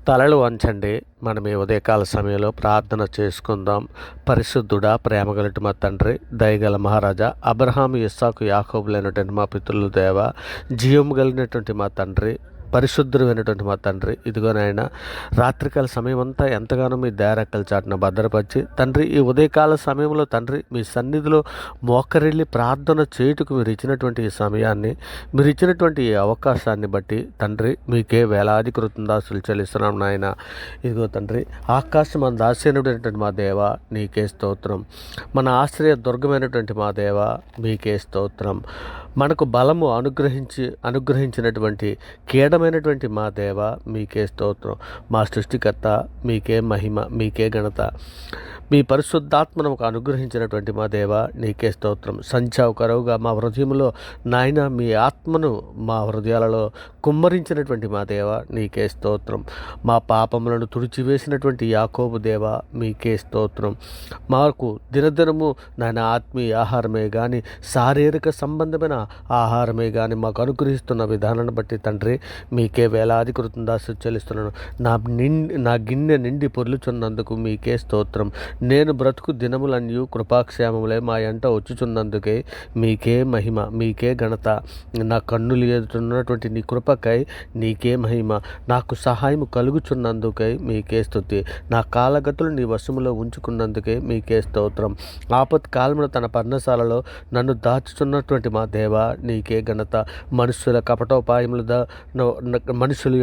తలలు వంచండి. మనం ఈ ఉదయకాల సమయంలో ప్రార్థన చేసుకుందాం. పరిశుద్ధుడా, ప్రేమగలటి మా తండ్రి, దయగల మహారాజా, అబ్రహాము, ఇస్సాకు, యాకోబులైనటువంటి మా పితరుల దేవ, జీవము కలిగినటువంటి మా తండ్రి, పరిశుద్ధుడైనటువంటి మా తండ్రి, ఇదిగోనైనా రాత్రికాల సమయం అంతా ఎంతగానో మీ దయారెక్కల చాటున భద్రపరిచి తండ్రి, ఈ ఉదయకాల సమయంలో తండ్రి మీ సన్నిధిలో మోకరిల్లి ప్రార్థన చేయుటకు మీరు ఇచ్చినటువంటి ఈ సమయాన్ని, మీరు ఇచ్చినటువంటి ఈ అవకాశాన్ని బట్టి తండ్రి మీకే వేలాది కృతజ్ఞతాస్తులు చెల్లిస్తున్నాం నాయన. ఇదిగో తండ్రి, ఆకాశం మన దాస్యనుడైనటువంటి మా దేవ నీకే స్తోత్రం. మన ఆశ్రయ దుర్గమైనటువంటి మా దేవ మీకే స్తోత్రం. మనకు బలము అనుగ్రహించినటువంటి కీడమైనటువంటి మా దేవ మీకే స్తోత్రం. మా సృష్టికర్త మీకే మహిమ, మీకే ఘనత. మీ పరిశుద్ధాత్మను మాకు అనుగ్రహించినటువంటి మా దేవ నీకే స్తోత్రం. సంచావకరువుగా మా హృదయంలో నాయన మీ ఆత్మను మా హృదయాలలో కుమ్మరించినటువంటి మా దేవ నీకే స్తోత్రం. మా పాపములను తుడిచివేసినటువంటి యాకోబు దేవ మీకే స్తోత్రం. మాకు దినదినము నాయన ఆత్మీయ ఆహారమే కానీ శారీరక సంబంధమైన ఆహారమే కానీ మాకు అనుగ్రహిస్తున్న విధానాన్ని బట్టి తండ్రి మీకే వేలాది కృతజ్ఞతాస్తులు చెల్లిస్తున్నాను. నా గిన్నె నిండి పొర్లుచున్నందుకు మీకే స్తోత్రం. నేను బ్రతుకు దినములన్నీ కృపాక్షేమములే మా ఎంట వచ్చుచున్నందుకే మీకే మహిమ, మీకే ఘనత. నా కన్నులు ఎదుటున్నటువంటి నీ కృపకై నీకే మహిమ. నాకు సహాయం కలుగుచున్నందుకై మీకే స్తుతి. నా కాలగతులు నీ వశములో ఉంచుకున్నందుకే మీకే స్తోత్రం. ఆపత్కాలమున తన పర్ణశాలలో నన్ను దాచుచున్నటువంటి మా దేవ నీకే ఘనత. మనుషుల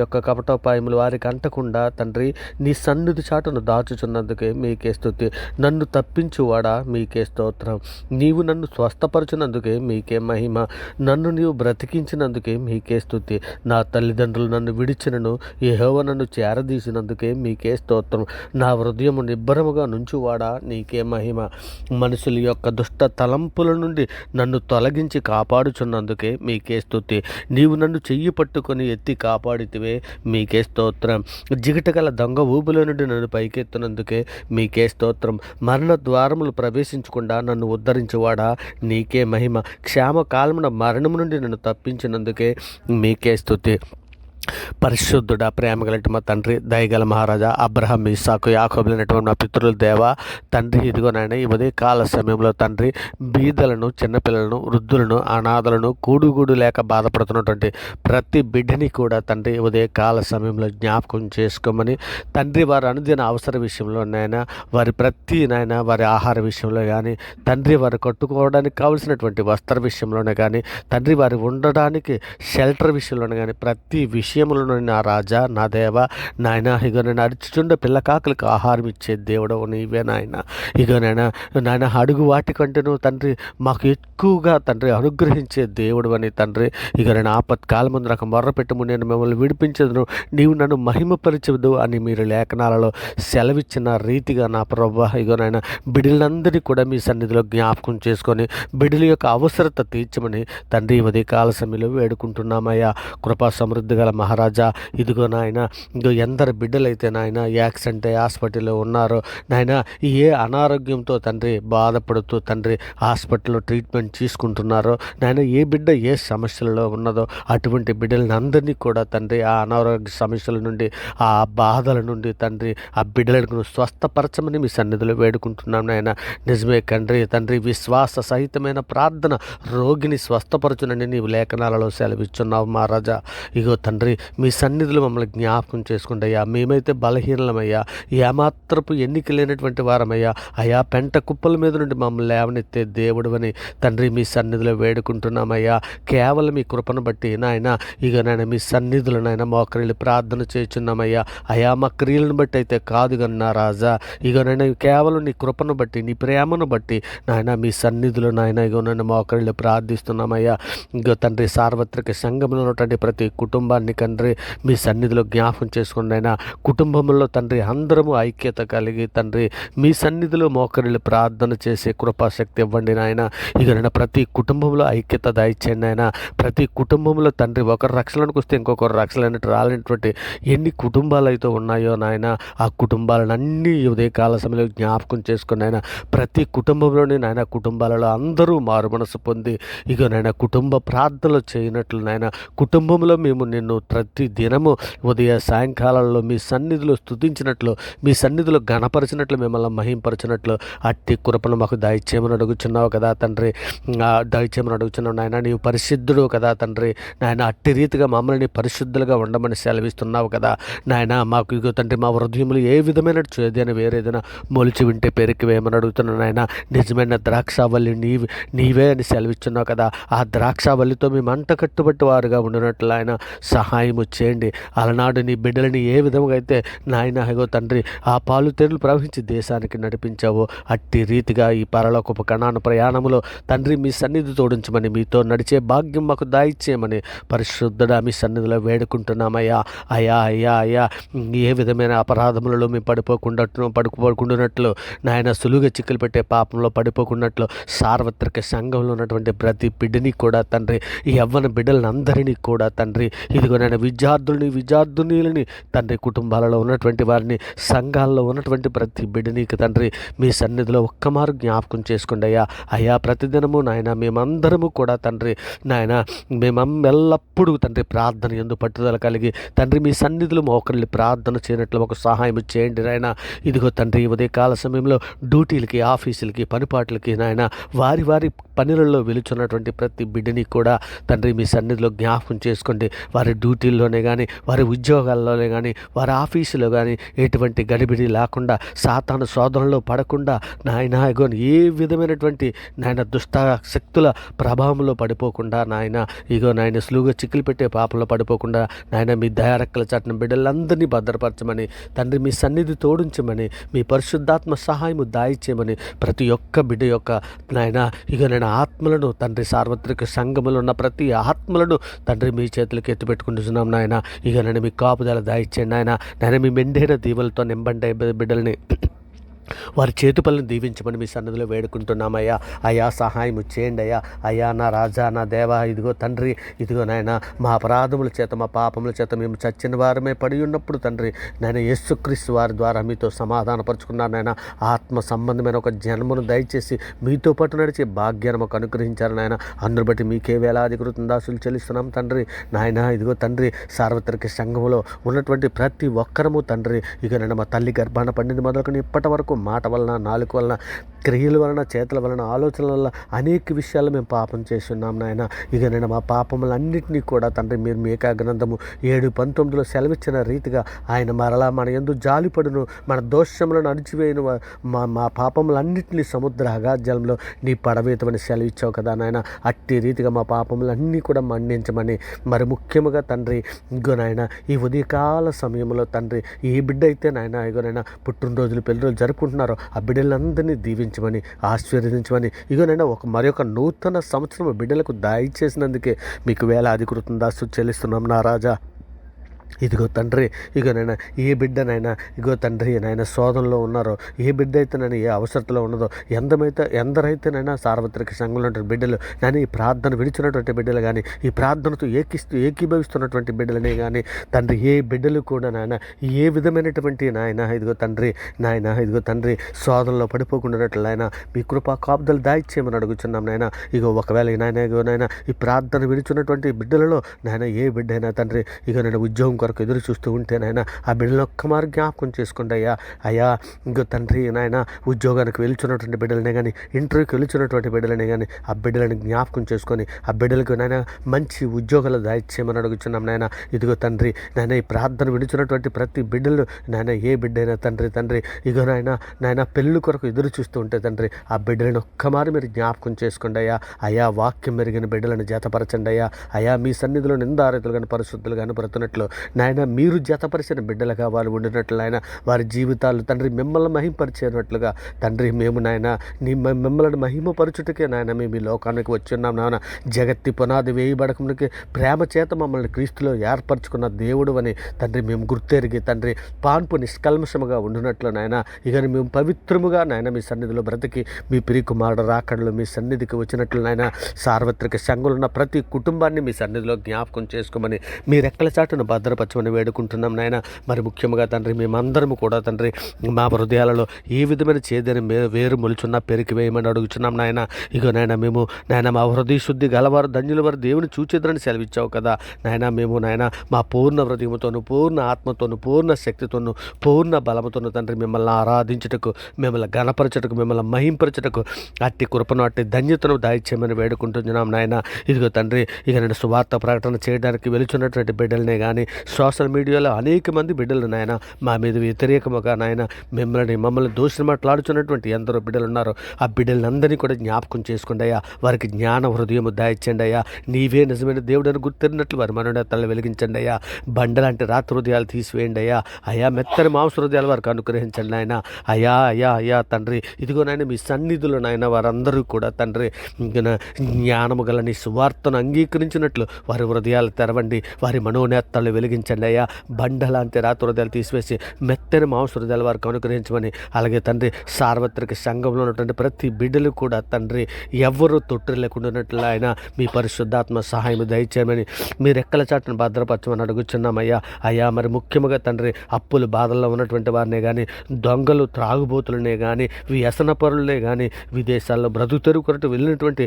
యొక్క కపటోపాయములు వారికి అంటకుండా తండ్రి నీ సన్నిధి చాటును దాచుచున్నందుకే మీకే స్తుతి. నన్ను తప్పించువాడా మీకే స్తోత్రం. నీవు నన్ను స్వస్థపరచునందుకే మీకే మహిమ. నన్ను నీవు బ్రతికించినందుకే మీకే స్తుతి. నా తల్లిదండ్రులు నన్ను విడిచినను యెహోవా నన్ను చేరదీసినందుకే మీకే స్తోత్రం. నా హృదయము నిబ్బరముగా నుంచువాడా నీకే మహిమ. మనుషుల యొక్క దుష్ట తలంపుల నుండి నన్ను తొలగించి కాపాడుచున్నందుకే మీకే స్తుతి. నీవు నన్ను చెయ్యి పట్టుకొని ఎత్తి కాపాడితివే మీకే స్తోత్రం. జిగటగల దొంగ ఊబిలో నుండి నన్ను పైకెత్తునందుకే మీకే స్తోత్రం. మరణ ద్వారములు ప్రవేశించకుండా నన్ను ఉద్ధరించువాడా నీకే మహిమ. క్షేమకాలమున మరణము నుండి నన్ను తప్పించినందుకే మీకే స్తుతి. పరిశుద్ధుడా, ప్రేమగలటి మా తండ్రి, దయగల మహారాజా, అబ్రహాం, ఇస్సాకు, యాకోబులైనటువంటి మా పితరుల దేవ తండ్రి, ఇదిగోనైనా ఈ ఉదయకాల సమయంలో తండ్రి బీదలను, చిన్నపిల్లలను, వృద్ధులను, అనాథలను, కూడుగూడు లేక బాధపడుతున్నటువంటి ప్రతి బిడ్డని కూడా తండ్రి ఉదయకాల సమయంలో జ్ఞాపకం చేసుకోమని తండ్రి, వారి అనుదిన అవసర విషయంలో నాయన, వారి ప్రతి నాయన వారి ఆహార విషయంలో కానీ తండ్రి, వారు కట్టుకోవడానికి కావలసినటువంటి వస్త్ర విషయంలోనే కానీ తండ్రి, వారి ఉండడానికి షెల్టర్ విషయంలోనే కానీ ప్రతి విషయంలో నా రాజా, నా దేవ నాయన, ఇగో నేను అరుచుచుండ పిల్లకాకులకు ఆహారం ఇచ్చే దేవుడు నీవే నాయన. ఇగో నాయన అడుగు వాటికంటేను తండ్రి మాకు ఎక్కువగా తండ్రి అనుగ్రహించే దేవుడు అని తండ్రి, ఇక నేను ఆపత్కాలం ముందు నాకు మొర్రపెట్టము, నేను మిమ్మల్ని విడిపించదును, నీవు నన్ను మహిమపరచదు అని మీరు లేఖనాలలో సెలవిచ్చిన రీతిగా నా ప్రభువా, ఇగో నాయన బిడ్డలందరినీ కూడా మీ సన్నిధిలో జ్ఞాపకం చేసుకొని బిడ్డల యొక్క అవసరత తీర్చమని తండ్రి ఉదయకాల సమయంలో వేడుకుంటున్నామయ్యా. కృపా సమృద్ధి గల మహారాజా, ఇదిగో నాయన, ఇదిగో ఎందరు బిడ్డలైతే నాయన యాక్సిడెంట్ అయ్యి హాస్పిటల్లో ఉన్నారో నాయన, ఏ అనారోగ్యంతో తండ్రి బాధపడుతూ తండ్రి హాస్పిటల్లో ట్రీట్మెంట్ తీసుకుంటున్నారో నాయన, ఏ బిడ్డ ఏ సమస్యలలో ఉన్నదో అటువంటి బిడ్డలని అందరినీ కూడా తండ్రి ఆ అనారోగ్య సమస్యల నుండి, ఆ బాధల నుండి తండ్రి ఆ బిడ్డలకు స్వస్థపరచమని మీ సన్నిధిలో వేడుకుంటున్నాం నాయన. నిజమే తండ్రి విశ్వాస సహితమైన ప్రార్థన రోగిని స్వస్థపరచునని నీవు లేఖనాలలో సెలవిచ్చున్నావు మహారాజా. ఇగో తండ్రి మీ సన్నిధిలో మమ్మల్ని జ్ఞాపకం చేసుకుంటయ్యా. మేమైతే బలహీనమయ్యా, ఏమాత్రపు ఎన్నిక లేనటువంటి వారమయ్యా. అయా పెంట కుప్పల మీద నుండి మమ్మల్ని లేవనెత్తే దేవుడు అని తండ్రి మీ సన్నిధిలో వేడుకుంటున్నామయ్యా. కేవలం మీ కృపను బట్టి నాయన, ఇక నాయన మీ సన్నిధిలో నాయన మోకరిల్లి ప్రార్థన చేస్తున్నామయ్యా. అయా మా క్రియలను బట్టి అయితే కాదు కన్నా రాజా, ఇక నాయన కేవలం నీ కృపను బట్టి, నీ ప్రేమను బట్టి నాయన మీ సన్నిధిలో నాయన ఇగో నన్ను మోకరిల్లి ప్రార్థిస్తున్నామయ్యా. ఇగో తండ్రి సార్వత్రిక సంఘంలో ఉన్నటువంటి ప్రతి కుటుంబాన్ని తండ్రి మీ సన్నిధిలో జ్ఞాపకం చేసుకోండి అయినా. కుటుంబంలో తండ్రి అందరము ఐక్యత కలిగి తండ్రి మీ సన్నిధిలో మోకరిల్లి ప్రార్థన చేసే కృపాశక్తి ఇవ్వండి నాయన. ఇక నేను ప్రతి కుటుంబంలో ఐక్యత దయచేయండి ఆయన. ప్రతి కుటుంబంలో తండ్రి ఒకరు రక్షణకు వస్తే ఇంకొకరు రక్షణ రాలేనటువంటి ఎన్ని కుటుంబాలు అయితే ఉన్నాయో నాయన, ఆ కుటుంబాలన్నీ ఉదయకాల సమయంలో జ్ఞాపకం చేసుకుని ఆయన ప్రతి కుటుంబంలోని నాయన కుటుంబాలలో అందరూ మారు మనసు పొంది ఇక నాయన కుటుంబ ప్రార్థనలు చేయనట్లు నాయన కుటుంబంలో మేము నిన్ను ప్రతి దినము ఉదయ సాయంకాలాల్లో మీ సన్నిధిలో స్తుతించినట్లు, మీ సన్నిధిలో ఘనపరిచినట్లు, మిమ్మల్ని మహింపరిచినట్లు అట్టి కృపను మాకు దయచేయమని అడుగుచున్నావు కదా తండ్రి. దయచేయమని అడుగుచున్నావు నాయన. నీవు పరిశుద్ధుడు కదా తండ్రి. నాయన అట్టి రీతిగా మమ్మల్ని పరిశుద్ధులుగా ఉండమని సెలవిస్తున్నావు కదా నాయన. మాకు ఇగో తండ్రి మా హృదయములు ఏ విధమైన చేదైనా వేరేదైనా మొలిచి వింటే పెరికి వేయమని అడుగుతున్నాను నాయన. నిజమైన ద్రాక్షావల్లి నీవే అని సెలవిస్తున్నావు కదా. ఆ ద్రాక్షావల్లితో మేము మంట కట్టుబట్టి వారుగా ఉండినట్లు ఆయన సహాయము చేయండి. అలనాడు నీ బిడ్డలని ఏ విధంగా అయితే నాయన ఇగో తండ్రి ఆ పాలు తేనెలు ప్రవహించి దేశానికి నడిపించావో అట్టి రీతిగా ఈ పరలోకపు కణాను ప్రయాణములో తండ్రి మీ సన్నిధి తోడించమని, మీతో నడిచే భాగ్యం మాకు దాయిచ్చేయమని పరిశుద్ధుడా మీ సన్నిధిలో వేడుకుంటున్నామయ్యా. అయ్యా అయ్యా అయ్యా ఏ విధమైన అపరాధములలో మేము పడిపోకుండానట్లు నాయన సులువుగా చిక్కులు పెట్టే పాపంలో పడిపోకున్నట్లు సార్వత్రిక సంఘంలో ఉన్నటువంటి ప్రతి బిడ్డని కూడా తండ్రి, ఈ యవ్వన బిడ్డలను అందరినీ కూడా తండ్రి, ఇదిగో నేను విద్యార్థులని తండ్రి, కుటుంబాలలో ఉన్నటువంటి వారిని, సంఘాల్లో ఉన్నటువంటి ప్రతి బిడ్డనీకి తండ్రి మీ సన్నిధిలో ఒక్కమారు జ్ఞాపకం చేసుకోండి అయ్యా. అయ్యా ప్రతిదినము నాయన మేమందరము కూడా తండ్రి నాయన ఎల్లప్పుడూ తండ్రి ప్రార్థన యందు పట్టుదల కలిగి తండ్రి మీ సన్నిధిలో ఒకరిని ప్రార్థన చేయనట్లు ఒక సహాయం చేయండి నాయన. ఇదిగో తండ్రి ఉదయకాల సమయంలో డ్యూటీలకి, ఆఫీసులకి, పనిపాట్లకి నాయన వారి పనులలో వెలుచున్నటువంటి ప్రతి బిడ్డని కూడా తండ్రి మీ సన్నిధిలో జ్ఞాపకం చేసుకోండి. వారి డ్యూటీల్లోనే కానీ, వారి ఉద్యోగాల్లోనే కానీ, వారి ఆఫీసులో కానీ ఎటువంటి గడిబిడి లేకుండా, సాతాను శోధనలో పడకుండా నాయన ఇగో ఏ విధమైనటువంటి నాయన దుష్ట శక్తుల ప్రభావంలో పడిపోకుండా నాయన ఇగో నాయన సులువుగా చిక్కులు పెట్టే పాపంలో పడిపోకుండా నాయన మీ దయారెక్కల చాటున బిడ్డలందరినీ భద్రపరచమని తండ్రి మీ సన్నిధి తోడించమని, మీ పరిశుద్ధాత్మ సహాయము దాయిచ్చేయమని, ప్రతి ఒక్క బిడ్డ యొక్క నాయన ఇక నేను ఆత్మలను తండ్రి సార్వత్రిక సంఘములో ఉన్న ప్రతి ఆత్మలను తండ్రి మీ చేతులకు ఎత్తిపెట్టుకుంటున్నాం నాయన. ఇక నేను మీ కాపుదల దాయిచ్చేయండి నాయన మీ మెండైన దీవులతో నింబండి బిడ్డలని వారి చేతి పనులను దీవించమని మీ సన్నిధిలో వేడుకుంటున్నామయ్యా. అయ్యా సహాయం చేయండి అయ్యా. అయ్యా నా రాజా, నా దేవా, ఇదిగో తండ్రి, ఇదిగో నాయన మా అపరాధముల చేత, మా పాపముల చేత మేము చచ్చిన వారమే పడి ఉన్నప్పుడు తండ్రి నాయన యేసుక్రీస్తు వారి ద్వారా మీతో సమాధానపరుచుకున్నారు నాయన. ఆత్మ సంబంధమైన ఒక జన్మను దయచేసి మీతో పాటు నడిచే భాగ్యాన్ని మాకు అనుగ్రహించారు నాయన. అందును బట్టి మీకే వేలాది కృతజ్ఞతాస్తులు చెల్లిస్తున్నాం తండ్రి నాయన. ఇదిగో తండ్రి సార్వత్రిక సంఘంలో ఉన్నటువంటి ప్రతి ఒక్కరము తండ్రి ఇక నేను మా తల్లి గర్భాన పండింది మొదలుకొని ఇప్పటి వరకు మాట వలన, నాలుక వలన, క్రియల వలన, చేతుల వలన, ఆలోచనల వలన అనేక విషయాలు మేము పాపం చేస్తున్నాం నాయన. ఇక నేను మా పాపములన్నింటినీ కూడా తండ్రి మీరు మీ గ్రంథము 7:19 సెలవిచ్చిన రీతిగా ఆయన మరలా మన యందు జాలిపడును, మన దోషములను అణిచివేయను, మా పాపములన్నింటినీ సముద్ర అగాధ్యాలంలో నీ పడవేతమని సెలవిచ్చావు కదా నాయన. అట్టి రీతిగా మా పాపములన్నీ కూడా మన్నించమని, మరి ముఖ్యముగా తండ్రి ఇగో నాయన ఈ ఉదయకాల సమయంలో తండ్రి ఏ బిడ్డ అయితే నాయన ఇగో నాయన పుట్టినరోజులు, పెళ్లిరోజులు జరుపుకుంటున్నారో ఆ బిడ్డలందరినీ దీవించమని, ఆశీర్వదించమని, ఇగోనైనా మరొక నూతన సంవత్సరం బిడ్డలకు దయచేసినందుకే మీకు వేలాది కృతజ్ఞతాస్తులు చెల్లిస్తున్నాం నా రాజా. ఇదిగో తండ్రి ఇగో నాయన ఏ బిడ్డనైనా ఇగో తండ్రి నాయన శోధనలో ఉన్నారో, ఏ బిడ్డ అయితే నేను ఏ అవసరతలో ఉన్నదో, ఎందరైతేనైనా సార్వత్రిక సంఘంలో ఉన్న బిడ్డలు నేను ఈ ప్రార్థన విడిచినటువంటి బిడ్డలు కానీ, ఈ ప్రార్థనతో ఏకీభవిస్తున్నటువంటి బిడ్డలనే కానీ తండ్రి ఏ బిడ్డలు కూడా నాయన ఏ విధమైనటువంటి నాయన ఇదిగో తండ్రి శోధనలో పడిపోకుండానట్లు నాయన మీ కృపా కాపుదలు దాయిచ్చేయమని అడుగుచున్నాం నాయన. ఇగో ఒకవేళ నాయన ఈ ప్రార్థన విడిచినటువంటి బిడ్డలలో నాయన ఏ బిడ్డ అయినా తండ్రి ఇగో నేను ఉద్యోగం కొరకు ఎదురు చూస్తూ ఉంటేనైనా ఆ బిడ్డలను ఒక్కమారు జ్ఞాపకం చేసుకోండి అయ్యా. ఇంకో తండ్రి నాయన ఉద్యోగానికి వెళ్తున్నటువంటి బిడ్డలనే కానీ, ఇంటర్వ్యూకి వెళ్తున్నటువంటి బిడ్డలనే కానీ ఆ బిడ్డలను జ్ఞాపకం చేసుకొని ఆ బిడ్డలకు నాయన మంచి ఉద్యోగాలు దాయిచ్చేయమని అడుగుచున్నాం నాయన. ఇదిగో తండ్రి నాయన ఈ ప్రార్థన విడుచున్నటువంటి ప్రతి బిడ్డలు నాయన ఏ బిడ్డైనా తండ్రి ఇగో నాయన పెళ్ళి కొరకు ఎదురు చూస్తూ ఉంటే తండ్రి ఆ బిడ్డలను ఒక్కమారు మీరు జ్ఞాపకం చేసుకోండి అయ్యా. వాక్యం మెరిగిన బిడ్డలను జతపరచండి అయ్యా. మీ సన్నిధిలో నిందారతులు కానీ, పరిశుద్ధులు కానీ బ్రతున్నట్లు నాయన మీరు జతపరిచిన బిడ్డలుగా వారు ఉండినట్లు నాయన వారి జీవితాలు తండ్రి మిమ్మల్ని మహిమపరిచేటట్లుగా తండ్రి మేము నాయన మిమ్మల్ని మహిమపరచుటకే నాయన మేము ఈ లోకానికి వచ్చున్నాం నాయన. జగత్తి పునాది వేయబడకమునికి ప్రేమ చేత మమ్మల్ని క్రీస్తులో ఏర్పరచుకున్న దేవుడు అని తండ్రి మేము గుర్తెరిగి తండ్రి పాన్పు నిష్కల్మషముగా ఉండినట్లు నాయన ఇక మేము పవిత్రముగా నాయన మీ సన్నిధిలో బ్రతికి మీ ప్రియకుమారుడు రాకడలో మీ సన్నిధికి వచ్చినట్లు నాయన సార్వత్రిక సంఘంలో ఉన్న ప్రతి కుటుంబాన్ని మీ సన్నిధిలో జ్ఞాపకం చేసుకోమని, మీ రెక్కల చాటును భద్ర భద్రపరచమని వేడుకుంటున్నాం నాయన. మరి ముఖ్యంగా తండ్రి మేమందరము కూడా తండ్రి మా హృదయాలలో ఏ విధమైన చేదని వేరు మొలుచున్నా పెరికి వేయమని అడుగుచున్నాం నాయన. ఇగో నాయన మేము నాయన మా హృదయ శుద్ధి గలవారు ధన్యుల వారు దేవుని చూచేద్దరని సెలవిచ్చావు కదా నాయన. మేము నాయన మా పూర్ణ హృదయముతోను, పూర్ణ ఆత్మతోను, పూర్ణ శక్తితోను, పూర్ణ బలముతోను తండ్రి మిమ్మల్ని ఆరాధించుటకు, మిమ్మల్ని గణపరచుటకు, మిమ్మల్ని మహింపరచుటకు అట్టి కృపను, అట్టి ధన్యతను దాయిచ్చేయమని వేడుకుంటున్నాం నాయన. ఇదిగో తండ్రి ఇక నేను సువార్త ప్రకటన చేయడానికి వెలుచున్నటువంటి బిడ్డలనే కానీ సోషల్ మీడియాలో అనేక మంది బిడ్డలు నాయన మా మీద వ్యతిరేకముగా నాయన మమ్మల్ని దోషులు మాట్లాడుచున్నటువంటి ఎందరో బిడ్డలు ఉన్నారు. ఆ బిడ్డలందరినీ కూడా జ్ఞాపకం చేసుకోండి అయ్యా. వారికి జ్ఞాన హృదయము దాయిచ్చండి అయ్యా. నీవే నిజమైన దేవుడని గుర్తిరినట్లు వారి మనోనేతలను వెలిగించండి అయ్యా. బండలాంటి రాత్రి హృదయాలు తీసివేయండి అయ్యా. అయ్యా మెత్తని మాంస హృదయాలు వారికి అనుగ్రహించండి నాయన. అయ్యా అయ్యా అయ్యా తండ్రి ఇదిగో నాయన మీ సన్నిధులు నాయన వారందరూ కూడా తండ్రి జ్ఞానము గల నీ సువార్తను అంగీకరించినట్లు వారి హృదయాలు తెరవండి, వారి మనోనేతలను వెలిగించండి అయ్యా. బండలాంటి రాత్రి హృదయాలు తీసివేసి మెత్తని మాంస హృదయాలు వారికి అనుగ్రహించమని, అలాగే తండ్రి సార్వత్రిక సంఘంలో ఉన్నటువంటి ప్రతి బిడ్డలు కూడా తండ్రి ఎవరు తొట్టు లేకుండా ఉన్నట్లు ఆయన మీ పరిశుద్ధాత్మ సహాయం దయచేయమని, మీరు ఎక్కల చాటును భద్రపరచమని అడుగుచున్నామయ్యా. అయ్యా మరి ముఖ్యంగా తండ్రి అప్పులు బాధల్లో ఉన్నటువంటి వారినే కానీ, దొంగలు త్రాగుబోతులనే కానీ, వ్యసన పరులనే కానీ, విదేశాల్లో బ్రతుకు తెరువు కొరటు వెళ్ళినటువంటి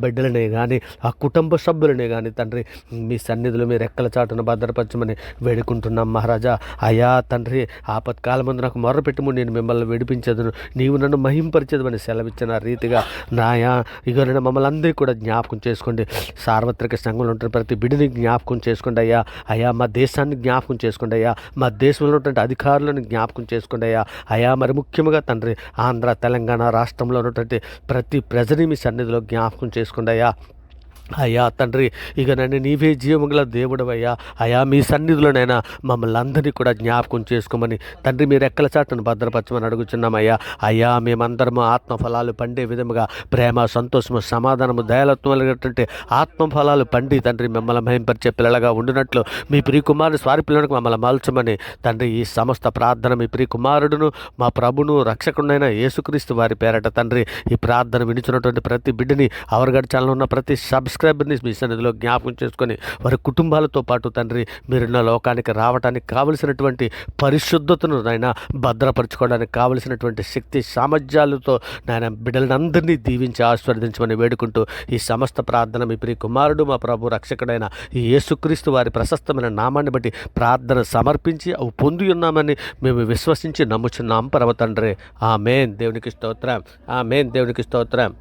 బిడ్డలనే కానీ, ఆ కుటుంబ సభ్యులనే కానీ తండ్రి మీ సన్నిధిలో మీరు ఎక్కల చాటును భద్రపరచమని వేడుకుంటున్నాం మహారాజా. అయ్యా తండ్రి ఆపత్కాలమందు నాకు మొర్రపెట్టుము, నేను మిమ్మల్ని విడిపించదును, నీవు నన్ను మహింపరిచేదమని సెలవిచ్చిన రీతిగా నాయా ఇగో నేను మమ్మల్ని అందరికీ కూడా జ్ఞాపకం చేసుకోండి. సార్వత్రిక సంఘంలో ఉంటున్న ప్రతి బిడ్డని జ్ఞాపకం చేసుకోండి అయ్యా. అయ్యా మా దేశాన్ని జ్ఞాపకం చేసుకోండి అయ్యా. మా దేశంలో ఉన్నటువంటి అధికారులను జ్ఞాపకం చేసుకోండి అయ్యా. అయ్యా మరి ముఖ్యంగా తండ్రి ఆంధ్ర తెలంగాణ రాష్ట్రంలో ఉన్నటువంటి ప్రతి ప్రజని మీ సన్నిధిలో జ్ఞాపకం చేసుకోండి అయ్యా. అయ్యా తండ్రి ఇక నన్ను నీవే జీవముగల దేవుడవయ్యా. అయ్యా మీ సన్నిధిలోనైనా మమ్మల్ని అందరినీ కూడా జ్ఞాపకం చేసుకోమని తండ్రి మీరు ఎక్కల చాటును భద్రపరచమని అడుగుచున్నామయ్యా. అయ్యా మేమందరము ఆత్మఫలాలు పండే విధముగా ప్రేమ, సంతోషము, సమాధానము, దయాలత్వం కలిగినటువంటి ఆత్మఫలాలు పండి తండ్రి మిమ్మల్ని మహింపరిచే పిల్లలుగా ఉండినట్లు మీ ప్రియకుమారుని స్వారి పిల్లలకు మమ్మల్ని మలచమని తండ్రి ఈ సమస్త ప్రార్థన మీ ప్రియకుమారుడును మా ప్రభును రక్షకుడైన యేసుక్రీస్తు వారి పేరట తండ్రి ఈ ప్రార్థన వినిచున్నటువంటి ప్రతి బిడ్డని అవరగడ ఛానల్లో ఉన్న ప్రతి సబ్స్క్రైబర్ని మీ సన్నిధిలో జ్ఞాపకం చేసుకొని వారి కుటుంబాలతో పాటు తండ్రి మీరున్న లోకానికి రావడానికి కావలసినటువంటి పరిశుద్ధతను నాయన భద్రపరచుకోవడానికి కావలసినటువంటి శక్తి సామర్థ్యాలతో నాయన బిడ్డలందరినీ దీవించి ఆశీర్వదించమని వేడుకుంటూ ఈ సమస్త ప్రార్థన మీ ప్రియ కుమారుడు మా ప్రభు రక్షకుడైన ఈ యేసుక్రీస్తు వారి ప్రశస్తమైన నామాన్ని బట్టి ప్రార్థన సమర్పించి అవి పొంది ఉన్నామని మేము విశ్వసించి నమ్ముచున్నాం పరమ తండ్రి. ఆమేన్. దేవునికి స్తోత్రం. ఆమేన్. దేవునికి స్తోత్రం.